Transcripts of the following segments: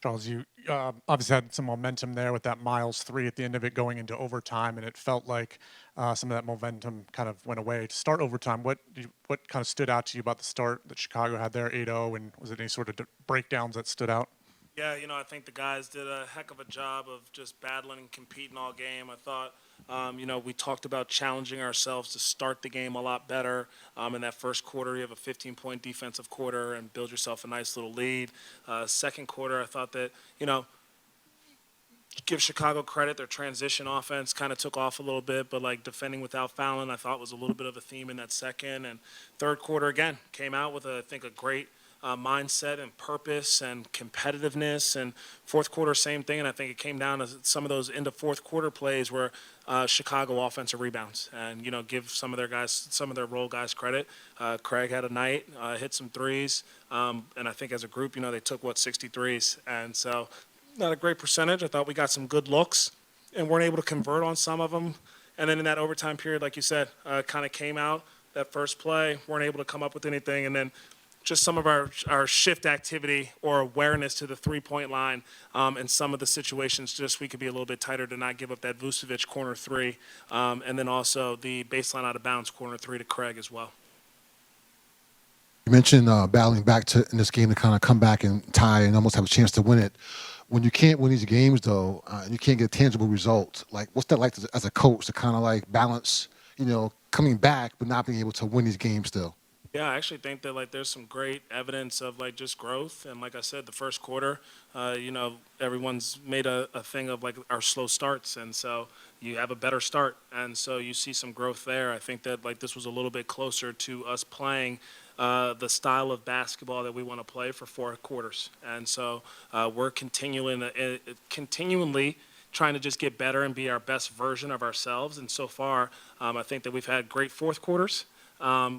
Charles, you obviously had some momentum there with that Miles three at the end of it going into overtime, and it felt like some of that momentum kind of went away. To start overtime, what kind of stood out to you about the start that Chicago had there, 8-0, and was it any sort of breakdowns that stood out? Yeah, I think the guys did a heck of a job of just battling and competing all game. I thought, we talked about challenging ourselves to start the game a lot better. In that first quarter, you have a 15-point defensive quarter and build yourself a nice little lead. Second quarter, I thought that, give Chicago credit. Their transition offense kind of took off a little bit, but like defending without fouling, I thought was a little bit of a theme in that second. And third quarter, again, came out with, I think, a great mindset and purpose and competitiveness. And fourth quarter, same thing. And I think it came down to some of those into fourth quarter plays where Chicago offensive rebounds and, give some of their guys, some of their role guys credit. Craig had a night, hit some threes. And I think as a group, they took, 60 threes. And so not a great percentage. I thought we got some good looks and weren't able to convert on some of them. And then in that overtime period, like you said, kind of came out that first play, weren't able to come up with anything. And then just some of our shift activity or awareness to the three-point line and some of the situations just we could be a little bit tighter to not give up that Vucevic corner three. And then also the baseline out of bounds corner three to Craig as well. You mentioned battling back to in this game to kind of come back and tie and almost have a chance to win it. When you can't win these games, though, and you can't get tangible results, like what's that like as a coach to kind of like balance, coming back but not being able to win these games still? Yeah, I actually think that there's some great evidence of just growth. And like I said, the first quarter, everyone's made a thing of our slow starts. And so you have a better start. And so you see some growth there. I think that this was a little bit closer to us playing the style of basketball that we want to play for 4 quarters. And so we're continually trying to just get better and be our best version of ourselves. And so far, I think that we've had great fourth quarters.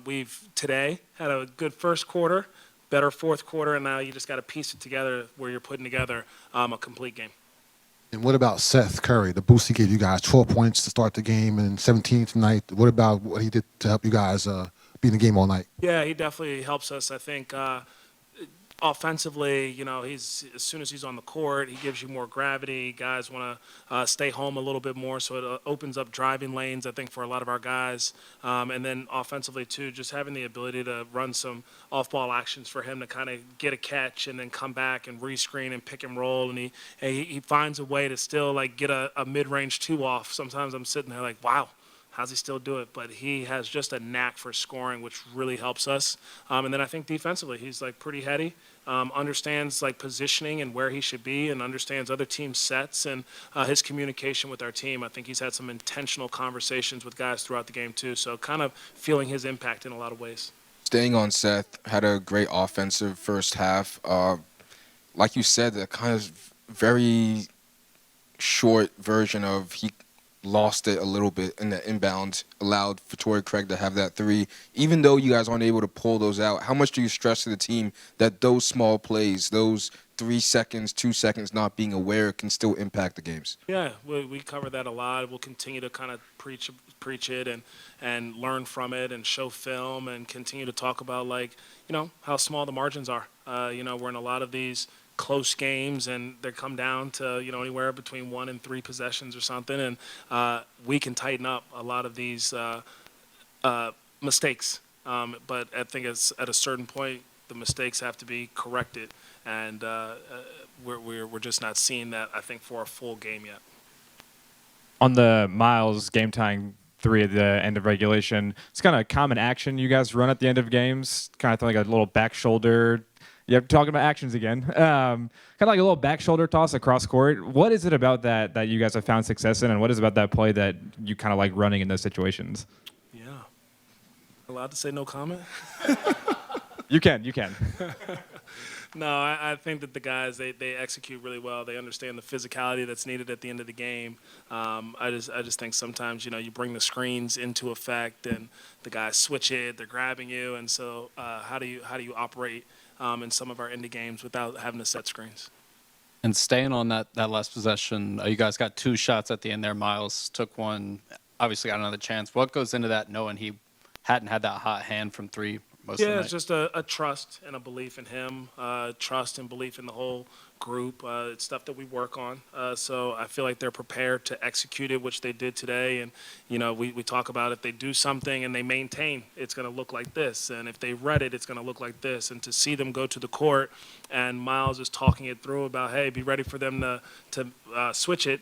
We've today had a good first quarter, better fourth quarter, and now you just got to piece it together where you're putting together a complete game. And what about Seth Curry, the boost he gave you guys, 12 points to start the game and 17 tonight? What about what he did to help you guys be in the game all night? Yeah, he definitely helps us. I think offensively, he's as soon as he's on the court, he gives you more gravity. Guys want to stay home a little bit more, so it opens up driving lanes, I think, for a lot of our guys. And then offensively, too, just having the ability to run some off-ball actions for him to kind of get a catch and then come back and rescreen and pick and roll. And he finds a way to still, get a mid-range two off. Sometimes I'm sitting there like, wow. How's he still do it? But he has just a knack for scoring, which really helps us. And then I think defensively, he's pretty heady, understands positioning and where he should be, and understands other team sets and his communication with our team. I think he's had some intentional conversations with guys throughout the game too. So kind of feeling his impact in a lot of ways. Staying on Seth, had a great offensive first half. Like you said, the kind of very short version of he lost it a little bit in the inbound, allowed for Torrey Craig to have that three. Even though you guys aren't able to pull those out, how much do you stress to the team that those small plays, those 3 seconds, 2 seconds not being aware can still impact the games? Yeah, we cover that a lot. We'll continue to kind of preach it and learn from it and show film and continue to talk about how small the margins are. We're in a lot of these close games and they come down to anywhere between 1 and 3 possessions or something, and we can tighten up a lot of these mistakes, but I think it's at a certain point the mistakes have to be corrected, and we're just not seeing that, I think, for a full game yet. On the Miles game tying three at the end of regulation, it's kind of a common action you guys run at the end of games, kind of like a little back shoulder. You're talking about actions again. Kind of like a little back shoulder toss across court. What is it about that you guys have found success in, and what is it about that play that you kind of like running in those situations? Yeah. Allowed to say no comment? You can. No, I think that the guys, they execute really well. They understand the physicality that's needed at the end of the game. I just think sometimes, you bring the screens into effect and the guys switch it, they're grabbing you, and so how do you operate in some of our indie games without having to set screens? And staying on that last possession, you guys got 2 shots at the end there. Miles took one, obviously got another chance. What goes into that knowing he hadn't had that hot hand from 3 most of Yeah, the it's night? just a trust and a belief in him, trust and belief in the whole group. It's stuff that we work on. So I feel like they're prepared to execute it, which they did today. And, we talk about if they do something and they maintain, it's going to look like this. And if they read it, it's going to look like this. And to see them go to the court and Miles is talking it through about, hey, be ready for them to switch it.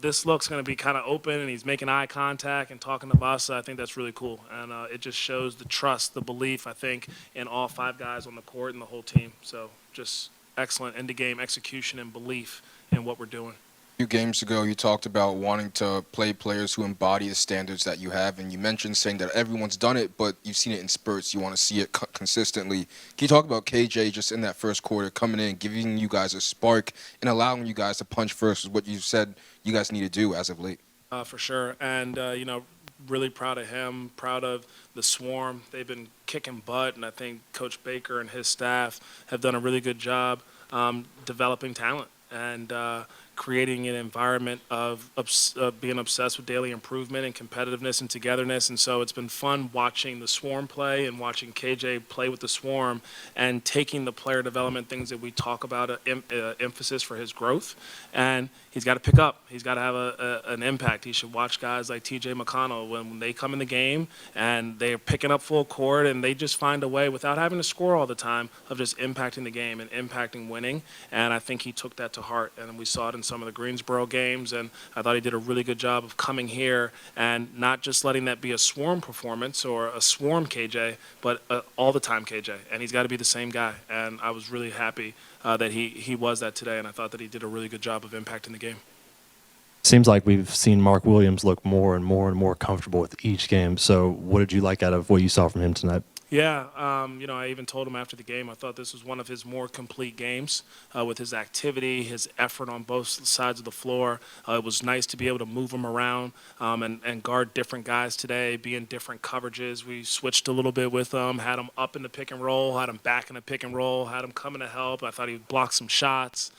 This look's going to be kind of open, and he's making eye contact and talking to us. I think that's really cool, and it just shows the trust, the belief, I think, in all 5 guys on the court and the whole team. So just excellent end-of-game execution and belief in what we're doing. A few games ago, you talked about wanting to play players who embody the standards that you have, and you mentioned saying that everyone's done it, but you've seen it in spurts. You want to see it consistently. Can you talk about KJ just in that first quarter, coming in, giving you guys a spark, and allowing you guys to punch first is what you said you guys need to do as of late? For sure, and really proud of him, proud of the Swarm. They've been kicking butt, and I think Coach Baker and his staff have done a really good job developing talent and creating an environment of being obsessed with daily improvement and competitiveness and togetherness. And so it's been fun watching the Swarm play and watching KJ play with the Swarm and taking the player development things that we talk about, emphasis for his growth. And he's got to pick up. He's got to have an impact. He should watch guys like TJ McConnell when they come in the game and they're picking up full court and they just find a way without having to score all the time of just impacting the game and impacting winning. And I think he took that to heart. And we saw it in some of the Greensboro games. And I thought he did a really good job of coming here and not just letting that be a Swarm performance or a Swarm KJ, but all the time KJ. And he's got to be the same guy. And I was really happy that he was that today. And I thought that he did a really good job of impacting the game. Seems like we've seen Mark Williams look more and more and more comfortable with each game. So what did you like out of what you saw from him tonight? Yeah, I even told him after the game I thought this was one of his more complete games with his activity, his effort on both sides of the floor. It was nice to be able to move him around and guard different guys today, be in different coverages. We switched a little bit with him, had him up in the pick and roll, had him back in the pick and roll, had him coming to help. I thought he blocked some shots.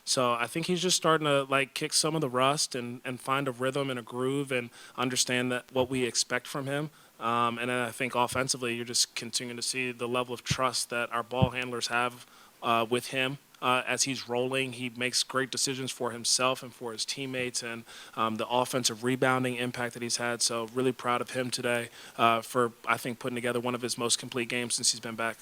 So I think he's just starting to kick some of the rust and find a rhythm and a groove and understand that what we expect from him. And then I think offensively, you're just continuing to see the level of trust that our ball handlers have with him. As he's rolling, he makes great decisions for himself and for his teammates and the offensive rebounding impact that he's had. So really proud of him today for, I think, putting together one of his most complete games since he's been back.